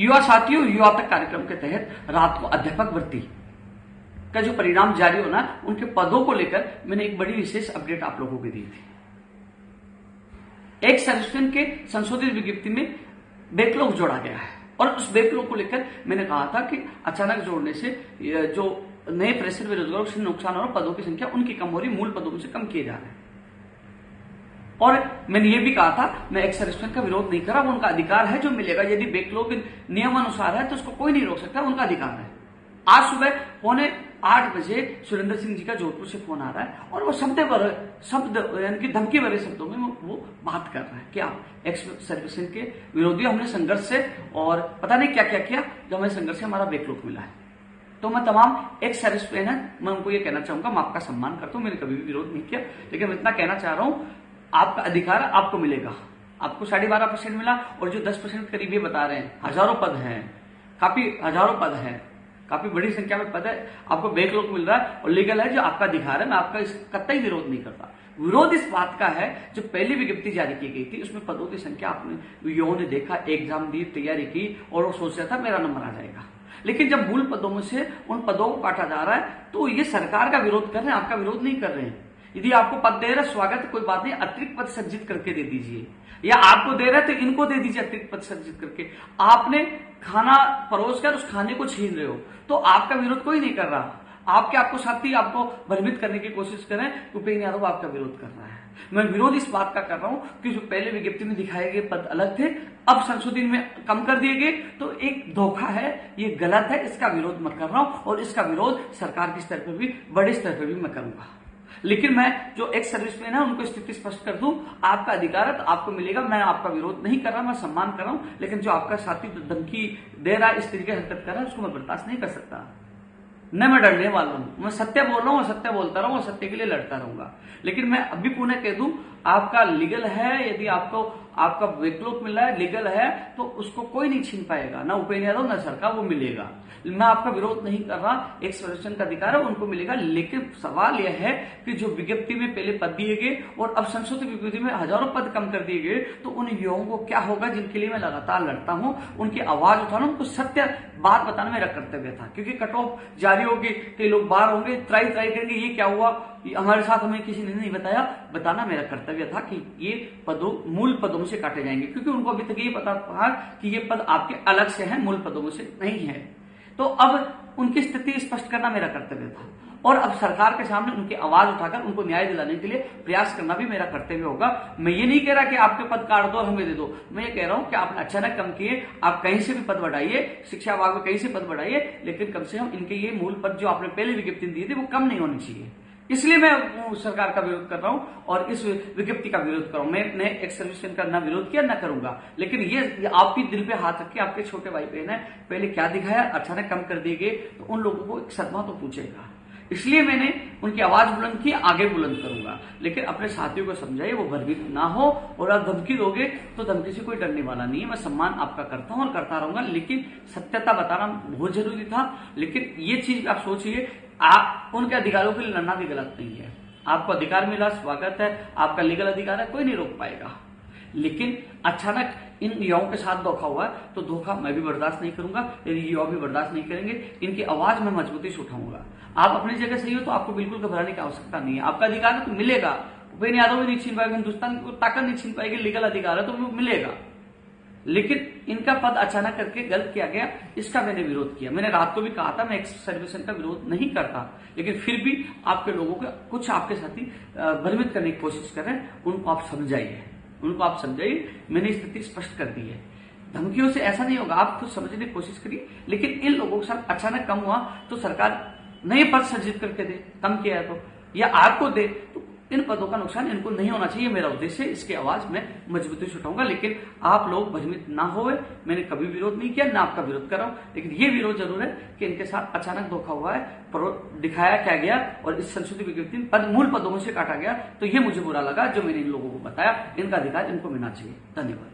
युवा साथियों, युवा तक कार्यक्रम के तहत रात को अध्यापक भर्ती का जो परिणाम जारी होना, उनके पदों को लेकर मैंने एक बड़ी विशेष अपडेट आप लोगों को दी थी। एक सर्विसमैन के संशोधित विज्ञप्ति में बैकलॉग जोड़ा गया है और उस बैकलॉग को लेकर मैंने कहा था कि अचानक जोड़ने से जो नए प्रेशर बेरोजगारों से नुकसान हो रहा, पदों की संख्या उनकी कम हो रही, मूल पदों से कम किए जा रहे हैं। और मैंने ये भी कहा था, मैं एक सर्विसमैन का विरोध नहीं कर रहा, वो उनका अधिकार है जो मिलेगा। यदि बैकलॉग नियमानुसार है तो उसको कोई नहीं रोक सकता, उनका अधिकार है। आज सुबह 7:45 बजे सुरेंद्र सिंह जी का जोधपुर से फोन आ रहा है और वो शब्द यानी कि धमकी भरे शब्दों में वो बात कर रहा है कि आप एक्स सर्विसमैन के विरोधी, हमने संघर्ष से और पता नहीं क्या क्या किया, जो हमें संघर्ष से हमारा बैकलॉग मिला है। तो मैं तमाम एक सर्विसमैन है, मैं उनको ये कहना चाहूंगा, मैं आपका सम्मान करता हूं, मैंने कभी भी विरोध नहीं किया, लेकिन मैं इतना कहना चाह रहा हूं, आपका अधिकार आपको मिलेगा। आपको 12.5% मिला और जो 10% करीब ये बता रहे हैं, हजारों पद हैं, हजारों पद हैं, काफी बड़ी संख्या में पद है, आपको बैकलॉग मिल रहा है और लीगल है, जो आपका अधिकार है। मैं आपका इस कतई विरोध नहीं करता। विरोध इस बात का है, जो पहली विज्ञप्ति जारी की गई थी उसमें पदों की संख्या आपने युवाओं ने देखा, एग्जाम दी, तैयारी की और वो सोच रहा था मेरा नंबर आ जाएगा। लेकिन जब मूल पदों में से उन पदों को काटा जा रहा है तो ये सरकार का विरोध कर रहे हैं, आपका विरोध नहीं कर रहे हैं। यदि आपको पद दे रहे स्वागत, कोई बात नहीं, अतिरिक्त पद सृजित करके दे दीजिए, या आपको दे रहे तो इनको दे दीजिए अतिरिक्त पद सृजित करके। आपने खाना परोस कर उस खाने को छीन रहे हो तो आपका विरोध कोई नहीं कर रहा। आपको साथी आपको भ्रमित करने की कोशिश कर रहे हैं, उपेंद्र यादव आपका विरोध कर रहा है। मैं विरोध इस बात का कर रहा हूं कि जो पहले विज्ञप्ति में दिखाए गए पद अलग थे, अब संशोधन में कम कर दिए गए, तो एक धोखा है, ये गलत है, इसका विरोध मैं कर रहा हूं और इसका विरोध सरकार के स्तर पर भी, बड़े स्तर पर भी मैं करूंगा। लेकिन मैं जो एक्स सर्विसमैन है उनको स्थिति स्पष्ट कर दूं, आपका अधिकार है तो आपको मिलेगा। मैं आपका विरोध नहीं कर रहा, मैं सम्मान कर रहा हूं, लेकिन जो आपका साथी धमकी दे रहा है, इस तरीके से हरकत कर रहा है, उसको मैं बर्दाश्त नहीं कर सकता। न मैं डरने वाला हूं, मैं सत्य बोल रहा हूं, सत्य बोलता रहूंगा, सत्य के लिए लड़ता रहूंगा। लेकिन मैं अभी पुनः कह दूं, आपका लीगल है, यदि आपका बैकलॉग मिल रहा है, लीगल है, तो उसको कोई नहीं छीन पाएगा, ना उपेंद्र यादव ना सरकार, वो मिलेगा। मैं आपका विरोध नहीं कर रहा, एक सर्विसमैन का अधिकार है, उनको मिलेगा। लेकिन सवाल यह है कि जो विज्ञप्ति में पहले पद दिए गए और अब संशोधित विज्ञप्ति में हजारों पद कम कर दिए गए, तो उन युवाओं को क्या होगा जिनके लिए मैं लगातार लड़ता हूं, उनकी आवाज उठाना, उनको सत्य बात बताना मेरा कर्तव्य था। क्योंकि कट ऑफ जारी होगी, कई लोग बाहर होंगे, त्राई करेंगे, ये क्या हुआ, हमारे साथ हमें किसी ने नहीं बताना मेरा कर्तव्य था कि ये मूल पदों से काटे जाएंगे, क्योंकि उनको अभी तक ये पता था कि ये पद आपके अलग से हैं, मूल पदों में से नहीं है। तो अब उनकी स्थिति स्पष्ट करना मेरा कर्तव्य था और अब सरकार के सामने उनकी आवाज उठाकर उनको न्याय दिलाने के लिए प्रयास करना भी मेरा कर्तव्य होगा। मैं ये नहीं कह रहा कि आपके पद काट दो और हमें दे दो, मैं ये कह रहा हूं कि आपने अचानक कम किए, आप कहीं से भी पद बढ़ाइए, शिक्षा विभाग में कहीं से पद बढ़ाइए, लेकिन कम से कम इनके ये मूल पद जो आपने पहले विज्ञप्ति दी थी वो कम नहीं होनी चाहिए। इसलिए मैं सरकार का विरोध कर रहा हूं और इस विज्ञप्ति का विरोध कर रहा हूं। मैंने एक सर्विसमैन का ना विरोध किया ना करूंगा, लेकिन ये आपकी दिल पे हाथ रख के आपके छोटे भाई बहन है, पहले क्या दिखाया, अचानक कम कर दिए गए, तो उन लोगों को एक सदमा तो पूछेगा। इसलिए मैंने उनकी आवाज बुलंद की, आगे बुलंद करूंगा। लेकिन अपने साथियों को समझाइए, वो भयभीत ना हो, और आप धमकी दोगे तो धमकी से कोई डरने वाला नहीं है। मैं सम्मान आपका करता हूं और करता रहूंगा, लेकिन सत्यता बताना बहुत जरूरी था। लेकिन ये चीज आप सोचिए, आप उनके अधिकारों के लिए लड़ना भी गलत नहीं है। आपको अधिकार मिला, स्वागत है, आपका लीगल अधिकार है, कोई नहीं रोक पाएगा। लेकिन अचानक इन युवाओं के साथ धोखा हुआ तो धोखा मैं भी बर्दाश्त नहीं करूंगा, यदि युवा भी बर्दाश्त नहीं करेंगे, इनकी आवाज मैं मजबूती से उठाऊंगा। आप अपनी जगह सही हो तो आपको बिल्कुल घबराने की आवश्यकता नहीं है, आपका अधिकार है तो मिलेगा। उपेंद्र यादव भी नहीं छीन पाएगा, हिंदुस्तान की ताकत नहीं छीन पाएगी, लीगल अधिकार है तो वो मिलेगा। लेकिन इनका पद अचानक करके गलत किया गया, इसका मैंने विरोध किया। मैंने रात को भी कहा था मैं एक सर्विसमैन का विरोध नहीं करता, लेकिन फिर भी आपके लोगों को, कुछ आपके साथी भ्रमित करने की कोशिश कर रहे हैं, उनको आप समझाइए, मैंने स्थिति स्पष्ट कर दी है। धमकियों से ऐसा नहीं होगा, आप खुद समझने की कोशिश करिए। लेकिन इन लोगों के साथ अचानक कम हुआ तो सरकार नए पद सृजित करके दे, कम किया है तो, या आपको दे, तो इन पदों का नुकसान इनको नहीं होना चाहिए, मेरा उद्देश्य है। इसकी आवाज मैं मजबूती से उठाऊंगा, लेकिन आप लोग भ्रमित ना होए। मैंने कभी विरोध नहीं किया, ना आपका विरोध कर रहा हूं, लेकिन ये विरोध जरूर है कि इनके साथ अचानक धोखा हुआ है, दिखाया क्या गया और इस संशोधित विज्ञप्ति में मूल पदों से काटा गया, तो ये मुझे बुरा लगा। जो मैंने इन लोगों को बताया, इनका अधिकार इनको मिलना चाहिए। धन्यवाद।